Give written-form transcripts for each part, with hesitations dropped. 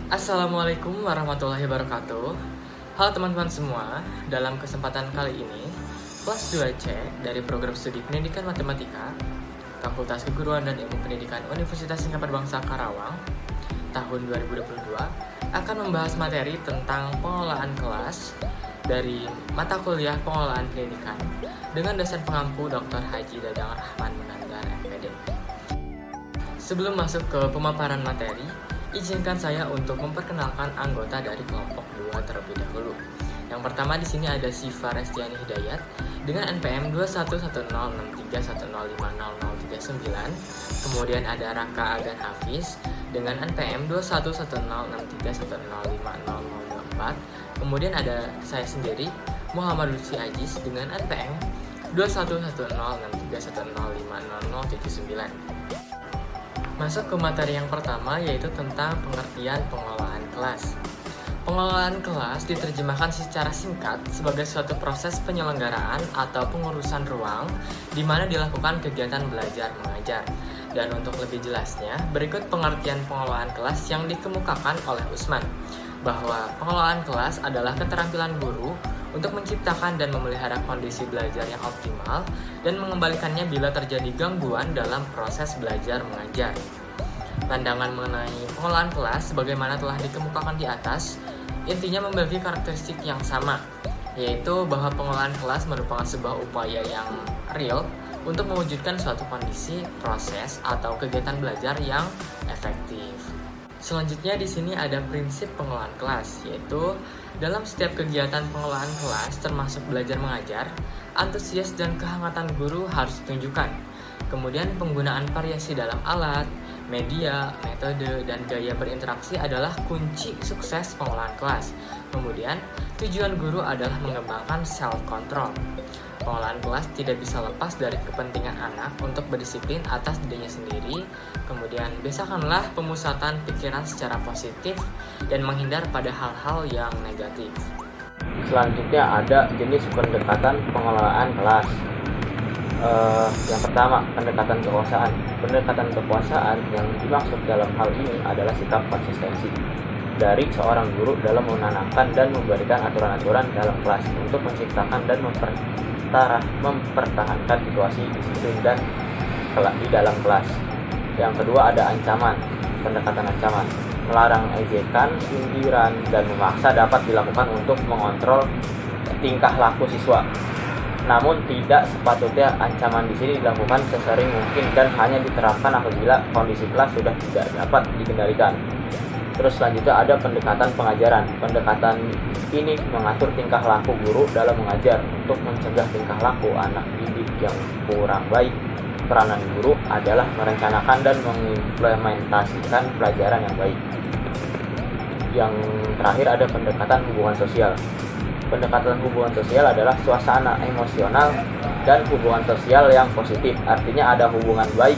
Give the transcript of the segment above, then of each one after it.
Assalamualaikum warahmatullahi wabarakatuh. Halo teman-teman semua, dalam kesempatan kali ini kelas 2C dari program studi Pendidikan Matematika Fakultas Keguruan dan Ilmu Pendidikan Universitas Singapura Bangsa Karawang tahun 2022 akan membahas materi tentang pengelolaan kelas dari mata kuliah pengelolaan pendidikan dengan dosen pengampu Dr. Haji Dadang Rahman Munandar MPD. Sebelum masuk ke pemaparan materi, izinkan saya untuk memperkenalkan anggota dari kelompok 2 terlebih dahulu. Yang pertama di sini ada Siva Restiani Hidayat dengan NPM 2110631050039. Kemudian ada Raka Agan Hafiz dengan NPM 21163105024. Kemudian ada saya sendiri Muhammad Lutfi Aziz dengan NPM 21103105079. Masuk ke materi yang pertama, yaitu tentang pengertian pengelolaan kelas. Pengelolaan kelas diterjemahkan secara singkat sebagai suatu proses penyelenggaraan atau pengurusan ruang di mana dilakukan kegiatan belajar mengajar. Dan untuk lebih jelasnya, berikut pengertian pengelolaan kelas yang dikemukakan oleh Usman, bahwa pengelolaan kelas adalah keterampilan guru untuk menciptakan dan memelihara kondisi belajar yang optimal dan mengembalikannya bila terjadi gangguan dalam proses belajar mengajar. Pandangan mengenai pengelolaan kelas sebagaimana telah dikemukakan di atas, intinya memiliki karakteristik yang sama, yaitu bahwa pengelolaan kelas merupakan sebuah upaya yang real untuk mewujudkan suatu kondisi, proses, atau kegiatan belajar yang efektif. Selanjutnya di sini ada prinsip pengelolaan kelas, yaitu dalam setiap kegiatan pengelolaan kelas termasuk belajar mengajar, antusias dan kehangatan guru harus ditunjukkan. Kemudian penggunaan variasi dalam alat, media, metode, dan gaya berinteraksi adalah kunci sukses pengelolaan kelas. Kemudian tujuan guru adalah mengembangkan self-control. Pengelolaan kelas tidak bisa lepas dari kepentingan anak untuk berdisiplin atas dirinya sendiri. Kemudian biasakanlah pemusatan pikiran secara positif dan menghindar pada hal-hal yang negatif. Selanjutnya ada jenis pendekatan pengelolaan kelas. Yang pertama, pendekatan kekuasaan. Pendekatan kekuasaan yang dimaksud dalam hal ini adalah sikap konsistensi dari seorang guru dalam menanamkan dan memberikan aturan-aturan dalam kelas untuk menciptakan dan mempertahankan situasi disiplin dan di dalam kelas. Yang kedua ada ancaman, pendekatan ancaman. Melarang ejekan, sindiran, dan memaksa dapat dilakukan untuk mengontrol tingkah laku siswa. Namun tidak sepatutnya ancaman di sini dilakukan sesering mungkin dan hanya diterapkan apabila kondisi kelas sudah tidak dapat dikendalikan. Terus selanjutnya ada pendekatan pengajaran. Pendekatan ini mengatur tingkah laku guru dalam mengajar untuk mencegah tingkah laku anak didik yang kurang baik. Peranan guru adalah merencanakan dan mengimplementasikan pelajaran yang baik. Yang terakhir ada pendekatan hubungan sosial. Pendekatan hubungan sosial adalah suasana emosional dan hubungan sosial yang positif. Artinya ada hubungan baik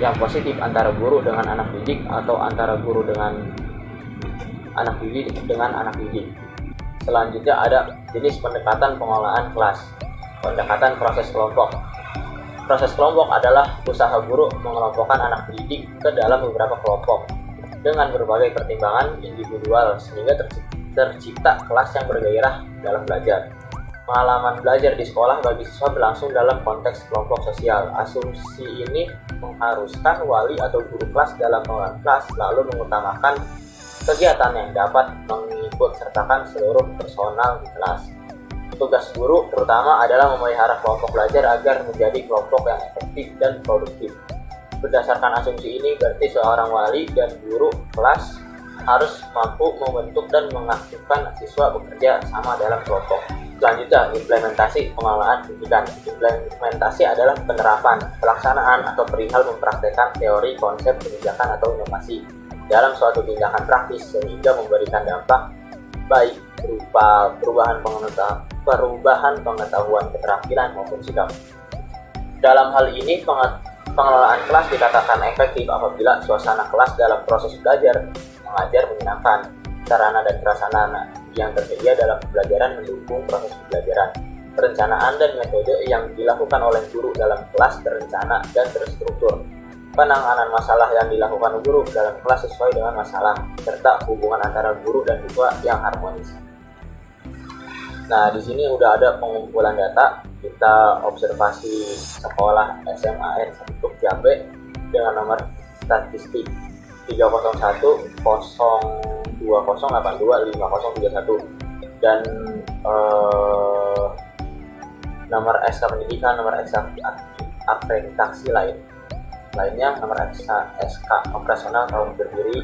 yang positif antara guru dengan anak didik atau antara guru dengan anak didik dengan anak didik. Selanjutnya ada jenis pendekatan pengelolaan kelas. Pendekatan proses kelompok. Proses kelompok adalah usaha guru mengelompokkan anak didik ke dalam beberapa kelompok dengan berbagai pertimbangan individual sehingga tercipta kelas yang bergairah dalam belajar. Pengalaman belajar di sekolah bagi siswa berlangsung dalam konteks kelompok sosial. Asumsi ini mengharuskan wali atau guru kelas dalam pengelolaan kelas selalu mengutamakan kegiatan yang dapat mengikut sertakan seluruh personal di kelas. Tugas guru terutama adalah memelihara kelompok belajar agar menjadi kelompok yang efektif dan produktif. Berdasarkan asumsi ini berarti seorang wali dan guru kelas harus mampu membentuk dan mengaktifkan siswa bekerja sama dalam kelompok. Selanjutnya, implementasi pengelolaan pendidikan. Implementasi adalah penerapan, pelaksanaan, atau perihal mempraktekkan teori, konsep, kebijakan, atau inovasi dalam suatu tindakan praktis sehingga memberikan dampak baik berupa perubahan pengetahuan, keterampilan, maupun sikap. Dalam hal ini, pengelolaan kelas dikatakan efektif apabila suasana kelas dalam proses belajar mengajar menyenangkan, sarana dan prasarana yang tersedia dalam pembelajaran mendukung proses pembelajaran. Perencanaan dan metode yang dilakukan oleh guru dalam kelas terencana dan terstruktur. penanganan masalah yang dilakukan guru dalam kelas sesuai dengan masalah, serta hubungan antara guru dan siswa yang harmonis. Nah, di sini udah ada pengumpulan data. Kita observasi sekolah SMA N 1 Jambe dengan nomor statistik 301 020825031 dan nomor SK pendidikan, nomor SK akreditasi lainnya, nomor SK operasional tahun berdiri,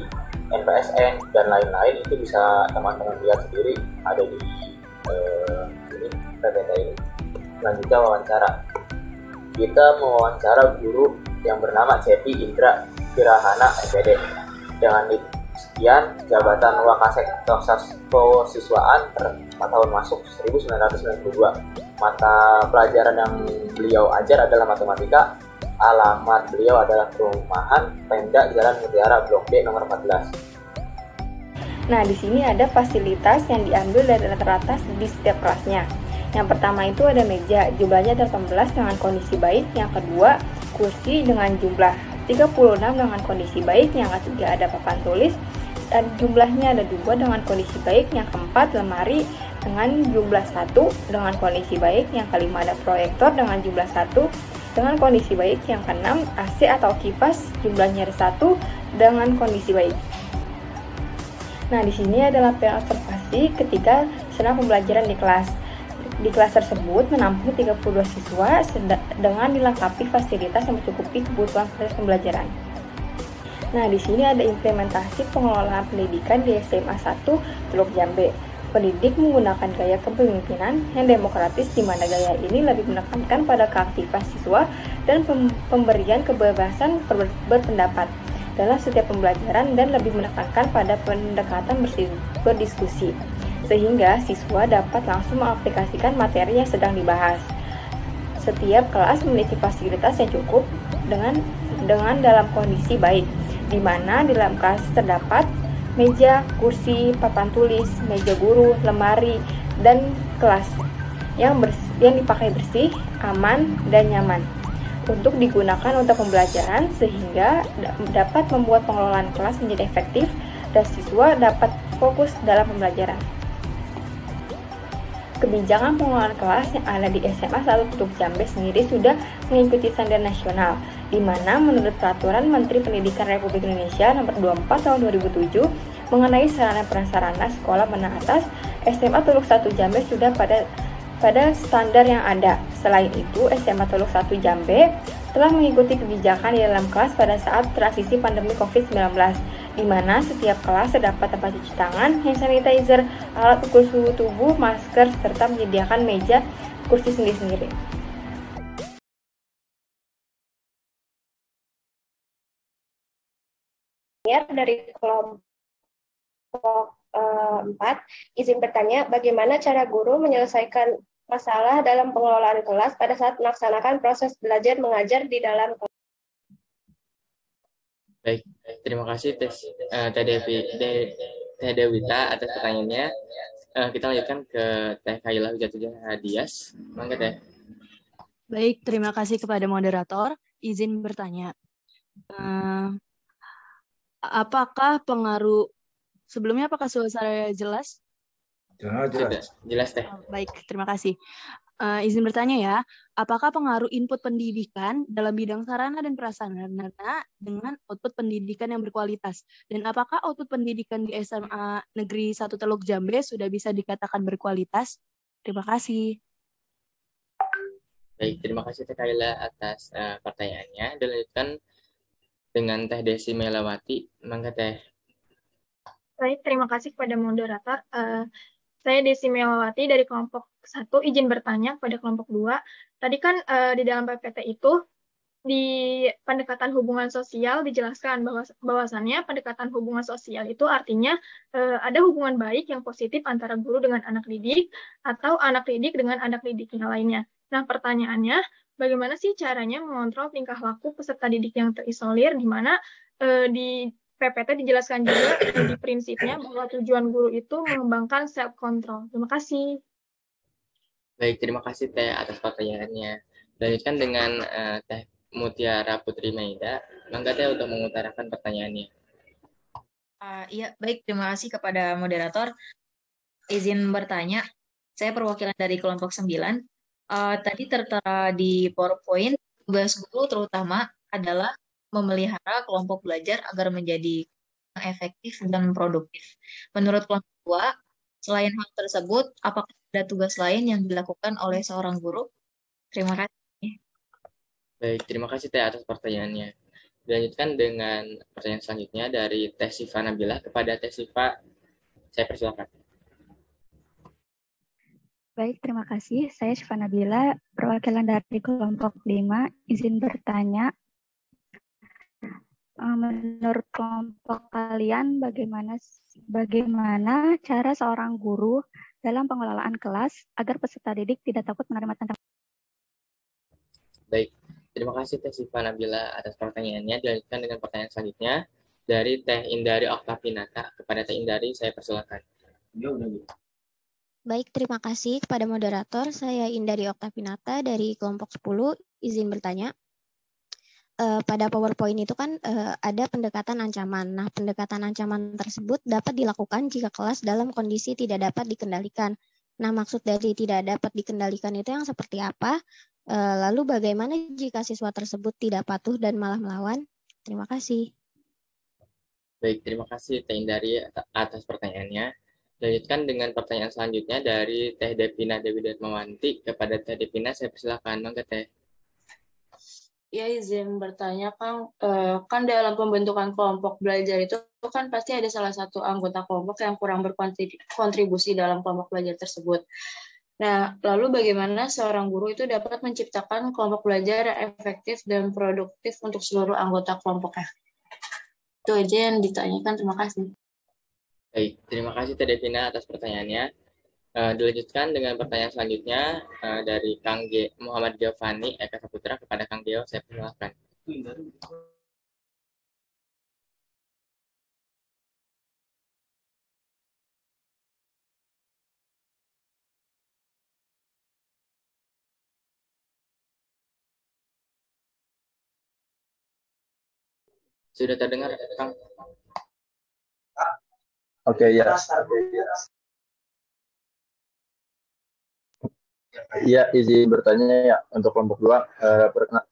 NPSN dan lain-lain. Itu bisa teman-teman lihat sendiri ada di ini PPT ini. Selanjutnya wawancara. Kita mewawancara guru yang bernama Cepi Indra Kirahana SPD dengan NIK sekian, jabatan Wakasek Siswaan per tahun masuk 1992. Mata pelajaran yang beliau ajar adalah matematika. Alamat beliau adalah perumahan Pemda Jalan Mutiara Blok D nomor 14. Nah, di sini ada fasilitas yang diambil dari rata-rata di setiap kelasnya. Yang pertama itu ada meja, jumlahnya ada 18 dengan kondisi baik. Yang kedua, kursi dengan jumlah 36 dengan kondisi baik. Yang ketiga ada papan tulis dan jumlahnya ada 2 dengan kondisi baik. Yang keempat, lemari dengan jumlah 1 dengan kondisi baik. Yang kelima ada proyektor dengan jumlah 1 dengan kondisi baik. Yang keenam, AC atau kipas jumlahnya ada 1 dengan kondisi baik. Nah, di sini adalah observasi ketika sedang pembelajaran di kelas. Di kelas tersebut menampung 32 siswa dengan dilengkapi fasilitas yang mencukupi kebutuhan proses pembelajaran. Nah, di sini ada implementasi pengelolaan pendidikan di SMA 1 Teluk Jambe. Pendidik menggunakan gaya kepemimpinan yang demokratis, di mana gaya ini lebih menekankan pada keaktifan siswa dan pemberian kebebasan berpendapat dalam setiap pembelajaran dan lebih menekankan pada pendekatan berdiskusi, sehingga siswa dapat langsung mengaplikasikan materi yang sedang dibahas. Setiap kelas memiliki fasilitas yang cukup dengan dalam kondisi baik, di mana di dalam kelas terdapat meja, kursi, papan tulis, meja guru, lemari, dan kelas yang dipakai bersih, aman, dan nyaman untuk digunakan untuk pembelajaran, sehingga dapat membuat pengelolaan kelas menjadi efektif dan siswa dapat fokus dalam pembelajaran. Kebijakan pengelolaan kelas yang ada di SMA 1 Teluk Jambe sendiri sudah mengikuti standar nasional, di mana menurut Peraturan Menteri Pendidikan Republik Indonesia Nomor 24 Tahun 2007 mengenai sarana prasarana sekolah menengah atas, SMA Teluk 1 Jambe sudah pada standar yang ada. Selain itu, SMA Teluk 1 Jambe telah mengikuti kebijakan di dalam kelas pada saat transisi pandemi COVID-19, di mana setiap kelas terdapat tempat cuci tangan, hand sanitizer, alat ukur suhu tubuh, masker, serta menyediakan meja, kursi sendiri-sendiri. Dari kelompok 4, izin bertanya, bagaimana cara guru menyelesaikan masalah dalam pengelolaan kelas pada saat melaksanakan proses belajar mengajar di dalam kelas? Baik, terima kasih Teh Dewita atas pertanyaannya. Kita lanjutkan ke Teh Kaila Hujatullah Hadias. Mangga Teh. Baik, terima kasih kepada moderator. Izin bertanya, apakah sebelumnya suara jelas? Jelas Teh. Baik, terima kasih. Izin bertanya ya, apakah pengaruh input pendidikan dalam bidang sarana dan prasarana dengan output pendidikan yang berkualitas? Dan apakah output pendidikan di SMA Negeri 1 Teluk Jambe sudah bisa dikatakan berkualitas? Terima kasih. Baik, terima kasih Teh Kaila atas pertanyaannya. Dilanjutkan dengan Teh Desi Melawati. Mangga Teh. Baik, terima kasih kepada moderator. Saya Desi Melawati dari kelompok 1, izin bertanya kepada kelompok 2. Tadi kan di dalam PPT itu, di pendekatan hubungan sosial dijelaskan bahwasannya pendekatan hubungan sosial itu artinya ada hubungan baik yang positif antara guru dengan anak didik atau anak didik dengan anak didik yang lainnya. Nah, pertanyaannya, bagaimana sih caranya mengontrol tingkah laku peserta didik yang terisolir, di mana di PPT dijelaskan juga di prinsipnya bahwa tujuan guru itu mengembangkan self-control. Terima kasih. Baik, terima kasih Teh atas pertanyaannya. Lanjutkan dengan Teh Mutiara Putri Maida. Mangga Teh untuk mengutarakan pertanyaannya. Iya, baik. Terima kasih kepada moderator. Izin bertanya, saya perwakilan dari kelompok 9. Tadi tertera di PowerPoint, tugas guru terutama adalah memelihara kelompok belajar agar menjadi efektif dan produktif. Menurut kelompok 2, selain hal tersebut, apakah ada tugas lain yang dilakukan oleh seorang guru? Terima kasih. Baik, terima kasih Teh atas pertanyaannya. Dilanjutkan dengan pertanyaan selanjutnya dari Teh Siva Nabila. Kepada Teh Siva, saya persilakan. Baik, terima kasih. Saya Siva Nabila, perwakilan dari kelompok 5. Izin bertanya, menurut kelompok kalian bagaimana cara seorang guru dalam pengelolaan kelas agar peserta didik tidak takut menerima tantangan? Baik, terima kasih Teh Siva Nabila atas pertanyaannya. Dilanjutkan dengan pertanyaan selanjutnya dari Teh Indari Oktapinata. Kepada Teh Indari, saya persilakan. Baik, terima kasih kepada moderator. Saya Indari Oktapinata dari kelompok 10. Izin bertanya. Pada PowerPoint itu kan ada pendekatan ancaman. Nah, pendekatan ancaman tersebut dapat dilakukan jika kelas dalam kondisi tidak dapat dikendalikan. Nah, maksud dari tidak dapat dikendalikan itu yang seperti apa? Lalu bagaimana jika siswa tersebut tidak patuh dan malah melawan? Terima kasih. Baik, terima kasih Teh Indari atas pertanyaannya. Lanjutkan dengan pertanyaan selanjutnya dari Teh Devina Dewi Darmawanti. Kepada Teh Devina, saya persilakan. Mangga Teh. Ya, izin bertanya, Kang. Kan dalam pembentukan kelompok belajar itu kan pasti ada salah satu anggota kelompok yang kurang berkontribusi dalam kelompok belajar tersebut. Nah, lalu bagaimana seorang guru itu dapat menciptakan kelompok belajar yang efektif dan produktif untuk seluruh anggota kelompoknya? Itu aja yang ditanyakan. Terima kasih. Baik, terima kasih Teh Devina atas pertanyaannya. Dilanjutkan dengan pertanyaan selanjutnya dari Kang Muhammad Giovanni Eka Saputra. Kepada Kang Geo, saya persilakan. Sudah terdengar, Kang? Oke, ya. Iya, izin bertanya ya untuk kelompok 2.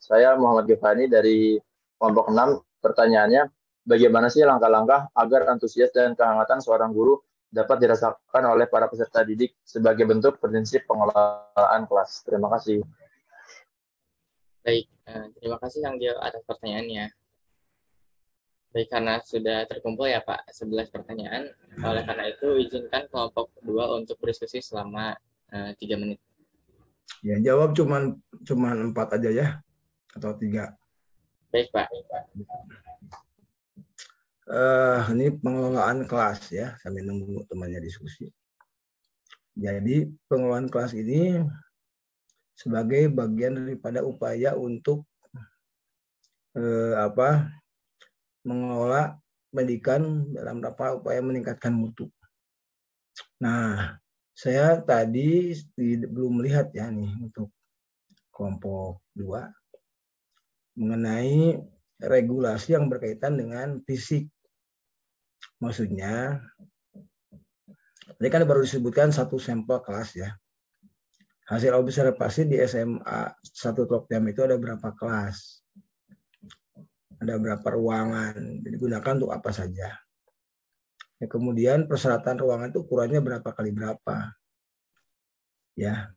Saya Muhammad Giovanni dari kelompok 6. Pertanyaannya, bagaimana sih langkah-langkah agar antusias dan kehangatan seorang guru dapat dirasakan oleh para peserta didik sebagai bentuk prinsip pengelolaan kelas? Terima kasih. Baik, terima kasih Kang Geo atas pertanyaannya. Baik, karena sudah terkumpul ya Pak 11 pertanyaan, oleh karena itu izinkan kelompok 2 untuk berdiskusi selama 3 menit. Ya, jawab cuman 4 aja ya, atau 3. Baik Pak. Ini pengelolaan kelas ya, sambil nunggu temannya diskusi. Jadi pengelolaan kelas ini sebagai bagian daripada upaya untuk mengelola pendidikan dalam upaya meningkatkan mutu. Nah, saya tadi belum melihat ya nih untuk kelompok 2 mengenai regulasi yang berkaitan dengan fisik. Maksudnya, tadi kan baru disebutkan satu sampel kelas ya. Hasil observasi di SMA 1 Toktiam itu ada berapa kelas, ada berapa ruangan, digunakan untuk apa saja. Ya, kemudian persyaratan ruangan itu ukurannya berapa kali berapa, ya,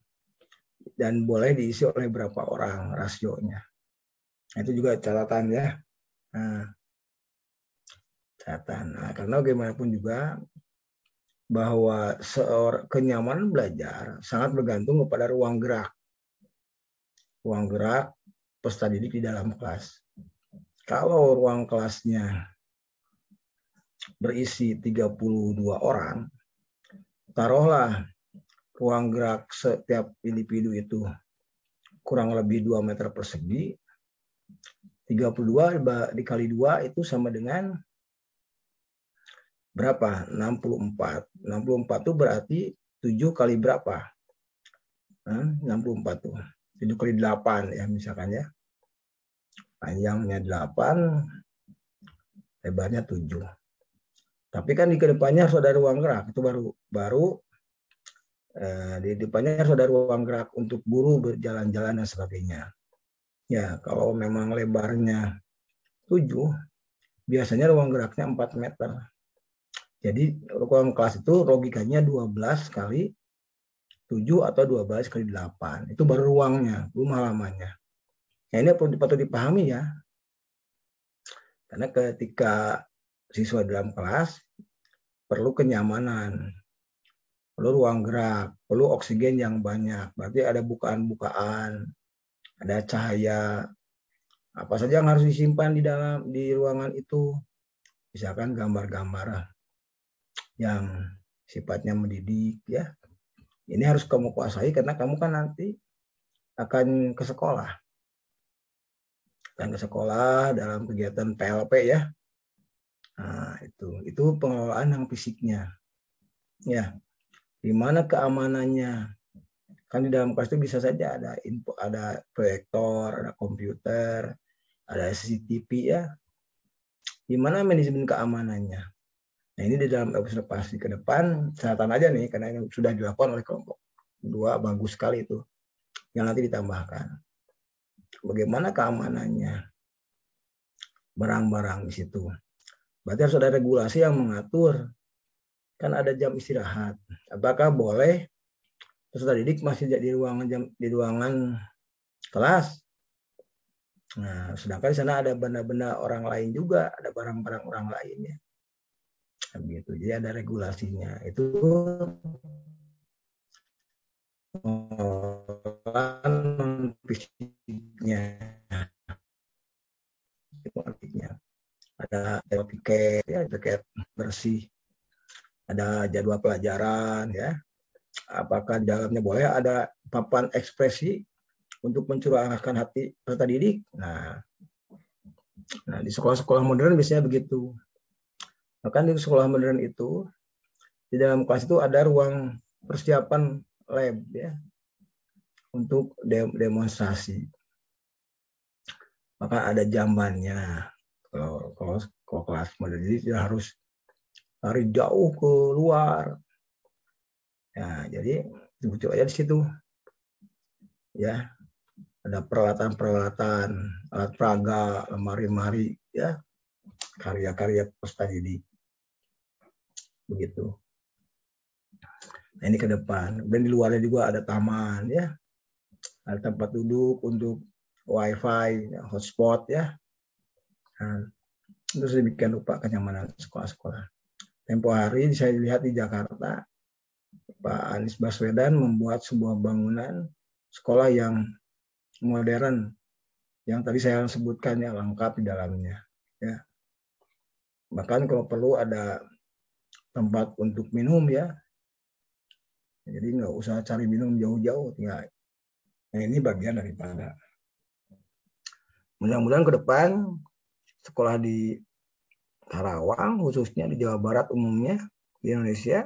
dan boleh diisi oleh berapa orang rasionya. Nah, itu juga catatan ya. Nah, karena bagaimanapun juga bahwa kenyamanan belajar sangat bergantung kepada ruang gerak peserta didik di dalam kelas. Kalau ruang kelasnya berisi 32 orang, taruhlah ruang gerak setiap individu itu kurang lebih 2 meter persegi, 32 dikali 2 itu sama dengan berapa? 64. 64 itu berarti 7 kali berapa? 64 tuh. 7 kali 8 ya misalkan ya. panjangnya 8, lebarnya 7. Tapi kan di kedepannya harus ada ruang gerak, itu baru di depannya harus ada ruang gerak untuk guru berjalan-jalan dan sebagainya. Ya, kalau memang lebarnya 7, biasanya ruang geraknya 4 meter. Jadi ruang kelas itu logikanya 12 kali 7 atau 12 kali 8. Itu baru ruangnya, belum halamannya. Nah, ini patut dipahami ya. Karena ketika siswa dalam kelas perlu kenyamanan, perlu ruang gerak, perlu oksigen yang banyak. Berarti ada bukaan-bukaan, ada cahaya, apa saja yang harus disimpan di ruangan itu. Misalkan gambar-gambar yang sifatnya mendidik ya. Ini harus kamu kuasai karena kamu kan nanti akan ke sekolah. Dan ke sekolah dalam kegiatan PLP ya. Nah, itu pengelolaan yang fisiknya. Ya. Di mana keamanannya? Kan di dalam kelas itu bisa saja ada info, ada proyektor, ada komputer, ada CCTV ya. Di mana manajemen keamanannya? Nah, ini di dalam episode pasti ke depan, catatan aja nih, karena ini sudah dilakukan oleh kelompok 2, bagus sekali itu. Yang nanti ditambahkan. Bagaimana keamanannya? Barang-barang di situ. Berarti harus ada regulasi yang mengatur. Kan ada jam istirahat. Apakah boleh peserta didik masih di ruangan kelas? Nah, sedangkan di sana ada benda-benda orang lain juga, ada barang-barang orang lainnya. Begitu. Jadi ada regulasinya. Itu fisiknya. Itu artinya. Ada tiket, ya, tiket bersih. Ada jadwal pelajaran, ya. Apakah di dalamnya boleh ada papan ekspresi untuk mencurahkan hati peserta didik? Nah, di sekolah-sekolah modern biasanya begitu. Bahkan di sekolah modern itu, di dalam kelas itu ada ruang persiapan lab, ya, untuk demonstrasi. Maka ada jambannya. Kalau kelas modern jadi harus lari jauh ke luar. Ya, jadi butuh aja di situ. Ya, ada peralatan-peralatan, alat peraga, lemari-lemari, ya, karya-karya peserta didik. Begitu. Nah, ini ke depan. Dan di luarnya juga ada taman, ya, ada tempat duduk untuk wifi, hotspot, ya. Nah, terus demikian rupa kenyamanan sekolah-sekolah. Tempo hari saya lihat di Jakarta, Pak Anies Baswedan membuat sebuah bangunan sekolah yang modern, yang tadi saya sebutkan yang lengkap di dalamnya. Ya. Bahkan kalau perlu ada tempat untuk minum, ya. Jadi nggak usah cari minum jauh-jauh. Ya. Nah, ini bagian daripada. Mudah-mudahan ke depan sekolah di Karawang, khususnya di Jawa Barat umumnya, di Indonesia,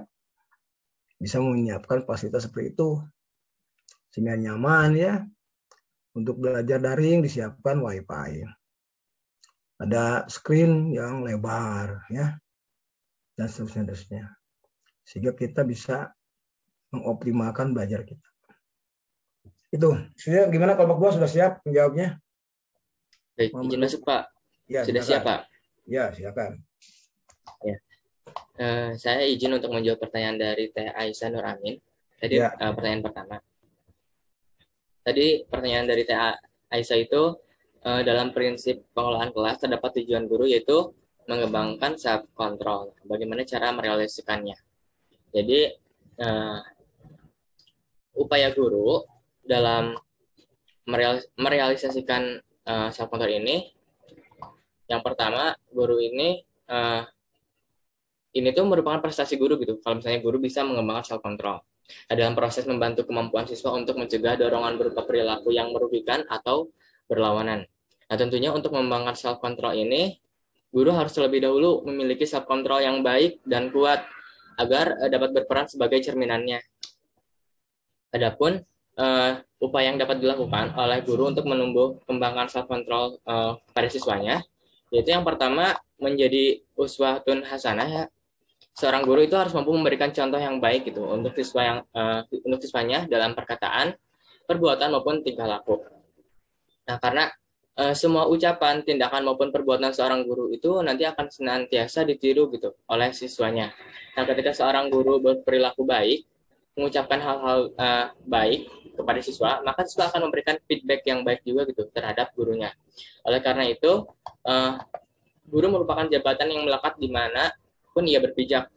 bisa menyiapkan fasilitas seperti itu. Sehingga nyaman, ya, untuk belajar daring disiapkan wifi. Ada screen yang lebar, ya, dan seterusnya. Sehingga kita bisa mengoptimalkan belajar kita. Itu. Gimana kelompok 2 sudah siap menjawabnya? Baik, izin masuk Pak. Ya, sudah siap Pak? Ya, silakan. Ya. Saya izin untuk menjawab pertanyaan dari Teh Aisyah Nur Amin. Tadi Ya. Pertanyaan pertama. Tadi pertanyaan dari Teh Aisyah itu dalam prinsip pengelolaan kelas terdapat tujuan guru yaitu mengembangkan self control. Bagaimana cara merealisasikannya? Jadi upaya guru dalam merealisasikan self control ini, yang pertama guru ini tuh merupakan prestasi guru gitu. Kalau misalnya guru bisa mengembangkan self control dalam proses membantu kemampuan siswa untuk mencegah dorongan berupa perilaku yang merugikan atau berlawanan. Nah, tentunya untuk mengembangkan self control ini, guru harus terlebih dahulu memiliki self control yang baik dan kuat agar dapat berperan sebagai cerminannya. Adapun upaya yang dapat dilakukan oleh guru untuk menumbuh kembangkan self control pada siswanya, yaitu yang pertama menjadi uswatun hasanah ya. Seorang guru itu harus mampu memberikan contoh yang baik gitu untuk untuk siswanya dalam perkataan, perbuatan maupun tingkah laku. Nah, karena semua ucapan, tindakan maupun perbuatan seorang guru itu nanti akan senantiasa ditiru gitu oleh siswanya. Nah, ketika seorang guru berperilaku baik, mengucapkan hal-hal baik kepada siswa, maka siswa akan memberikan feedback yang baik juga gitu terhadap gurunya. Oleh karena itu, guru merupakan jabatan yang melekat di mana pun ia berpijak.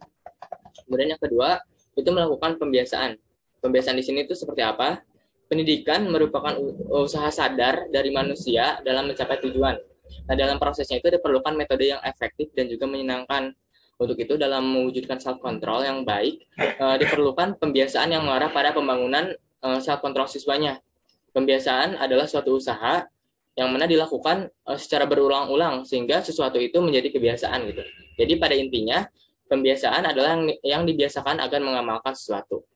Kemudian yang kedua, itu melakukan pembiasaan. Pembiasaan di sini itu seperti apa? Pendidikan merupakan usaha sadar dari manusia dalam mencapai tujuan. Nah, dalam prosesnya itu diperlukan metode yang efektif dan juga menyenangkan. Untuk itu, dalam mewujudkan self-control yang baik, diperlukan pembiasaan yang mengarah pada pembangunan self-control siswanya. Pembiasaan adalah suatu usaha yang mana dilakukan secara berulang-ulang sehingga sesuatu itu menjadi kebiasaan gitu. Jadi pada intinya pembiasaan adalah yang dibiasakan agar mengamalkan sesuatu.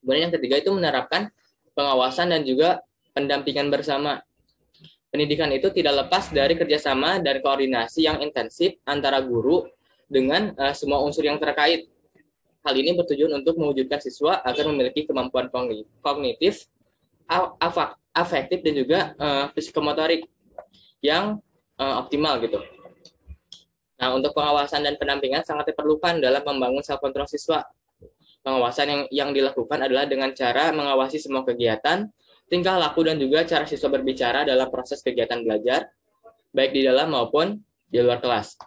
Kemudian yang ketiga itu menerapkan pengawasan dan juga pendampingan bersama. Pendidikan itu tidak lepas dari kerjasama dan koordinasi yang intensif antara guru dengan semua unsur yang terkait. Hal ini bertujuan untuk mewujudkan siswa agar memiliki kemampuan kognitif, afektif dan juga psikomotorik yang optimal gitu. Nah, untuk pengawasan dan pendampingan sangat diperlukan dalam membangun self control siswa. Pengawasan yang dilakukan adalah dengan cara mengawasi semua kegiatan, tingkah laku dan juga cara siswa berbicara dalam proses kegiatan belajar, baik di dalam maupun di luar kelas.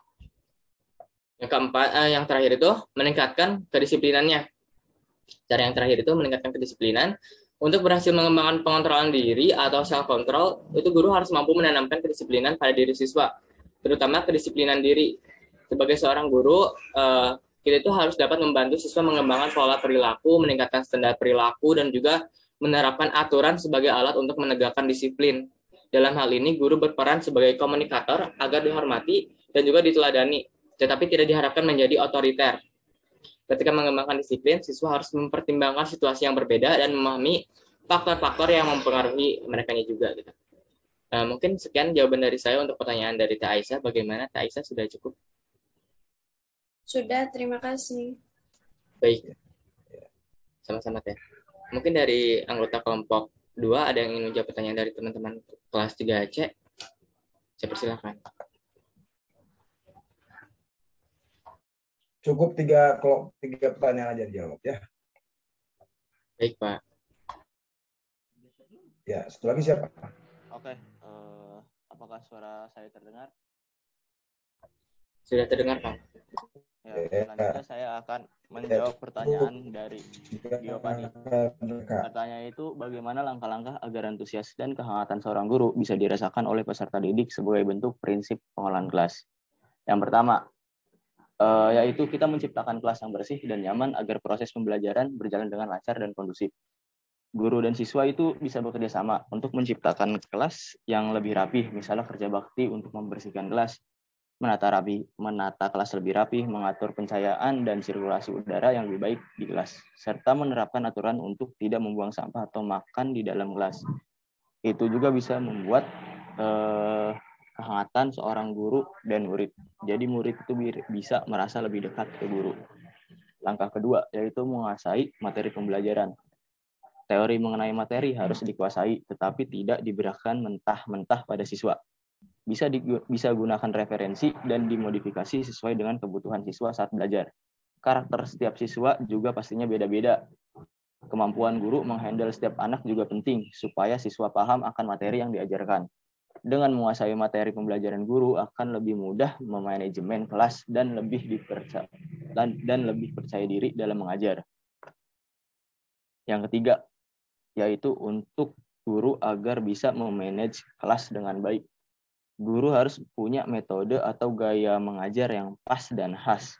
Yang keempat, yang terakhir itu meningkatkan kedisiplinannya. Cara yang terakhir itu meningkatkan kedisiplinan. Untuk berhasil mengembangkan pengontrolan diri atau self-control, itu guru harus mampu menanamkan kedisiplinan pada diri siswa, terutama kedisiplinan diri. Sebagai seorang guru, kita itu harus dapat membantu siswa mengembangkan pola perilaku, meningkatkan standar perilaku, dan juga menerapkan aturan sebagai alat untuk menegakkan disiplin. Dalam hal ini, guru berperan sebagai komunikator agar dihormati dan juga diteladani, tetapi tidak diharapkan menjadi otoriter. Ketika mengembangkan disiplin, siswa harus mempertimbangkan situasi yang berbeda dan memahami faktor-faktor yang mempengaruhi mereka juga. Gitu. Mungkin sekian jawaban dari saya untuk pertanyaan dari Teh Aisyah. Bagaimana Teh Aisyah, sudah cukup? Sudah, terima kasih. Baik, sama-sama Teh. Mungkin dari anggota kelompok 2 ada yang ingin menjawab pertanyaan dari teman-teman kelas 3C. Saya persilakan. Cukup tiga pertanyaan aja dijawab ya. Baik Pak. Ya, satu lagi siapa? Oke, apakah suara saya terdengar? Sudah terdengar Pak. Ya, selanjutnya saya akan menjawab pertanyaan dari Giovanni. Pertanyaan itu, bagaimana langkah-langkah agar antusias dan kehangatan seorang guru bisa dirasakan oleh peserta didik sebagai bentuk prinsip pengolahan kelas? Yang pertama, yaitu kita menciptakan kelas yang bersih dan nyaman agar proses pembelajaran berjalan dengan lancar dan kondusif. Guru dan siswa itu bisa bekerja sama untuk menciptakan kelas yang lebih rapi, misalnya kerja bakti untuk membersihkan kelas, menata kelas lebih rapi, mengatur pencahayaan dan sirkulasi udara yang lebih baik di kelas, serta menerapkan aturan untuk tidak membuang sampah atau makan di dalam kelas. Itu juga bisa membuat kehangatan seorang guru dan murid. Jadi murid itu bisa merasa lebih dekat ke guru. Langkah kedua yaitu menguasai materi pembelajaran. Teori mengenai materi harus dikuasai, tetapi tidak diberikan mentah-mentah pada siswa. Bisa gunakan referensi dan dimodifikasi sesuai dengan kebutuhan siswa saat belajar. Karakter setiap siswa juga pastinya beda-beda. Kemampuan guru menghandle setiap anak juga penting, supaya siswa paham akan materi yang diajarkan. Dengan menguasai materi pembelajaran, guru akan lebih mudah memanajemen kelas dan lebih percaya diri dalam mengajar. Yang ketiga, yaitu untuk guru agar bisa memanage kelas dengan baik. Guru harus punya metode atau gaya mengajar yang pas dan khas.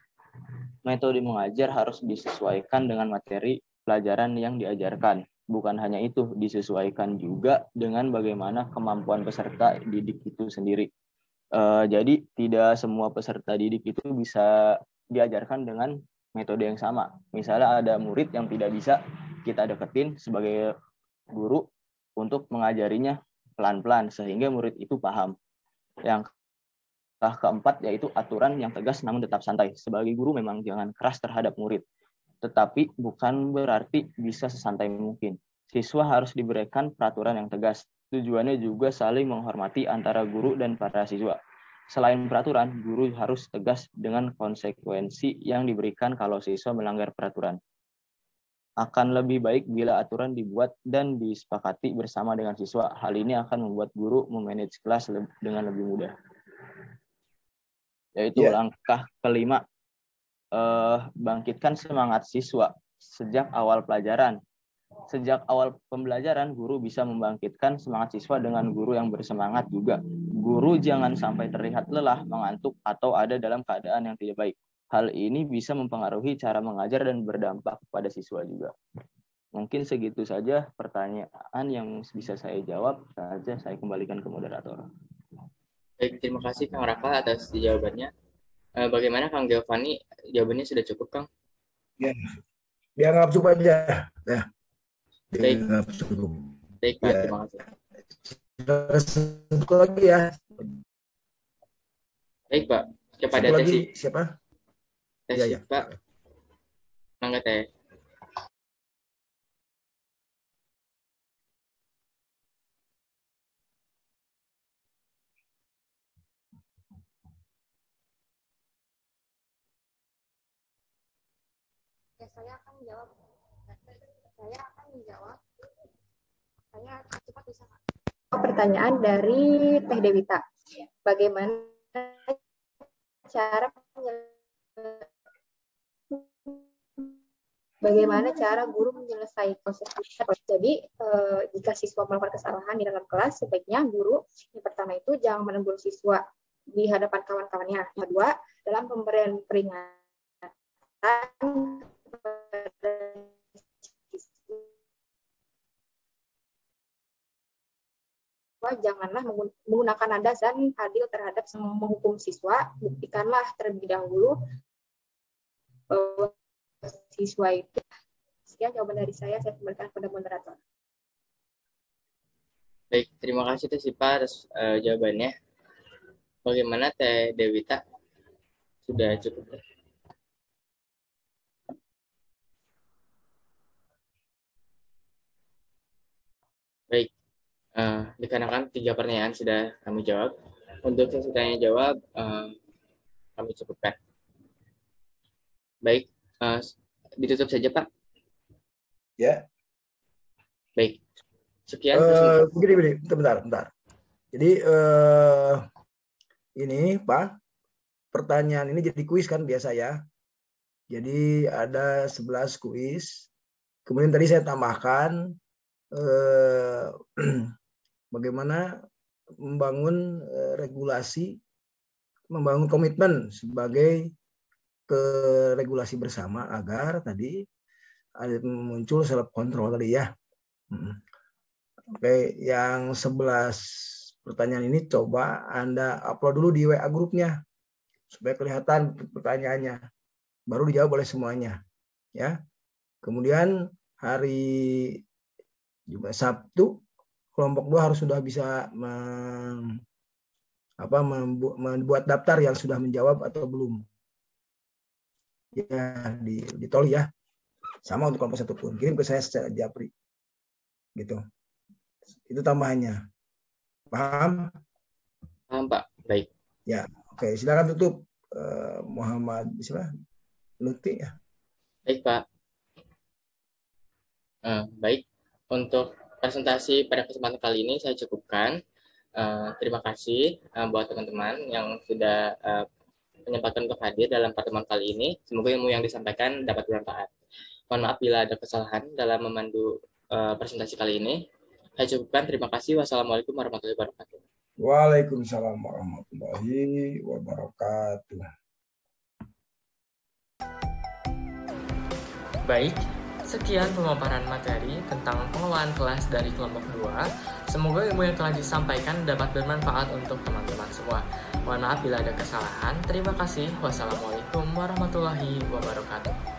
Metode mengajar harus disesuaikan dengan materi pelajaran yang diajarkan. Bukan hanya itu, disesuaikan juga dengan bagaimana kemampuan peserta didik itu sendiri. Jadi tidak semua peserta didik itu bisa diajarkan dengan metode yang sama. Misalnya ada murid yang tidak bisa kita deketin sebagai guru untuk mengajarinya pelan-pelan sehingga murid itu paham. Yang keempat yaitu aturan yang tegas namun tetap santai. Sebagai guru memang jangan keras terhadap murid, tetapi bukan berarti bisa sesantai mungkin. Siswa harus diberikan peraturan yang tegas. Tujuannya juga saling menghormati antara guru dan para siswa. Selain peraturan, guru harus tegas dengan konsekuensi yang diberikan kalau siswa melanggar peraturan. Akan lebih baik bila aturan dibuat dan disepakati bersama dengan siswa. Hal ini akan membuat guru memanage kelas dengan lebih mudah. Yaitu langkah kelima, bangkitkan semangat siswa sejak awal pelajaran. Sejak awal pembelajaran, guru bisa membangkitkan semangat siswa dengan guru yang bersemangat juga. Guru jangan sampai terlihat lelah, mengantuk, atau ada dalam keadaan yang tidak baik. Hal ini bisa mempengaruhi cara mengajar dan berdampak kepada siswa juga. Mungkin segitu saja pertanyaan yang bisa saya jawab. Saja saya kembalikan ke moderator. Baik, terima kasih Kang Raka atas jawabannya. Bagaimana Kang Giovanni? Jawabannya sudah cukup, Kang? Ya, dianggap cukup aja. Ya. Baik. Cukup. Baik, Pak. Ya. Terima kasih. Satu lagi ya. Baik, Pak. Kepada satu lagi, Tesi. siapa? Tesi, ya. Pak. Mangga Teh. Ya, saya akan menjawab. Saya cepat bisa. Pertanyaan dari Teh Dewita. Bagaimana cara guru menyelesaikan proses. Jadi jika siswa melakukan kesalahan di dalam kelas, sebaiknya guru yang pertama itu jangan menegur siswa di hadapan kawan-kawannya. Yang kedua, dalam pemberian peringatan janganlah menggunakan nada dan adil terhadap menghukum siswa. Buktikanlah terlebih dahulu bahwa siswa itu. Sekian jawaban dari saya kembalikan kepada moderator. Baik, terima kasih Teh Sipa atas jawabannya. Bagaimana Teh Dewita? Sudah cukup. Baik. Dikarenakan 3 pertanyaan sudah kami jawab. Untuk sesi tanya jawab, kami cukupkan. Baik, ditutup saja Pak. Ya. Baik. Sekian. Begini, bentar. Jadi ini Pak, pertanyaan ini jadi kuis kan biasa ya. Jadi ada 11 kuis. Kemudian tadi saya tambahkan bagaimana membangun regulasi, membangun komitmen sebagai regulasi bersama agar tadi muncul self control tadi ya. Oke, yang 11 pertanyaan ini coba Anda upload dulu di WA grupnya supaya kelihatan pertanyaannya. Baru dijawab oleh semuanya. Ya. Kemudian hari Jumat Sabtu kelompok 2 harus sudah bisa membuat daftar yang sudah menjawab atau belum. Ya, di tol ya. Sama untuk kelompok 1 pun. Kirim ke saya secara japri. Gitu. Itu tambahannya. Paham? Paham, Pak. Baik. Ya, oke. Silakan tutup Muhammad siapa? Lutfi ya. Baik, Pak. Baik. Untuk presentasi pada kesempatan kali ini saya cukupkan. Terima kasih buat teman-teman yang sudah menyempatkan untuk hadir dalam pertemuan kali ini. Semoga ilmu yang disampaikan dapat bermanfaat. Mohon maaf bila ada kesalahan dalam memandu presentasi kali ini. Saya cukupkan. Terima kasih. Wassalamualaikum warahmatullahi wabarakatuh. Waalaikumsalam warahmatullahi wabarakatuh. Baik. Sekian pemaparan materi tentang pengelolaan kelas dari kelompok 2. Semoga ilmu yang telah disampaikan dapat bermanfaat untuk teman-teman semua. Mohon maaf bila ada kesalahan. Terima kasih. Wassalamualaikum warahmatullahi wabarakatuh.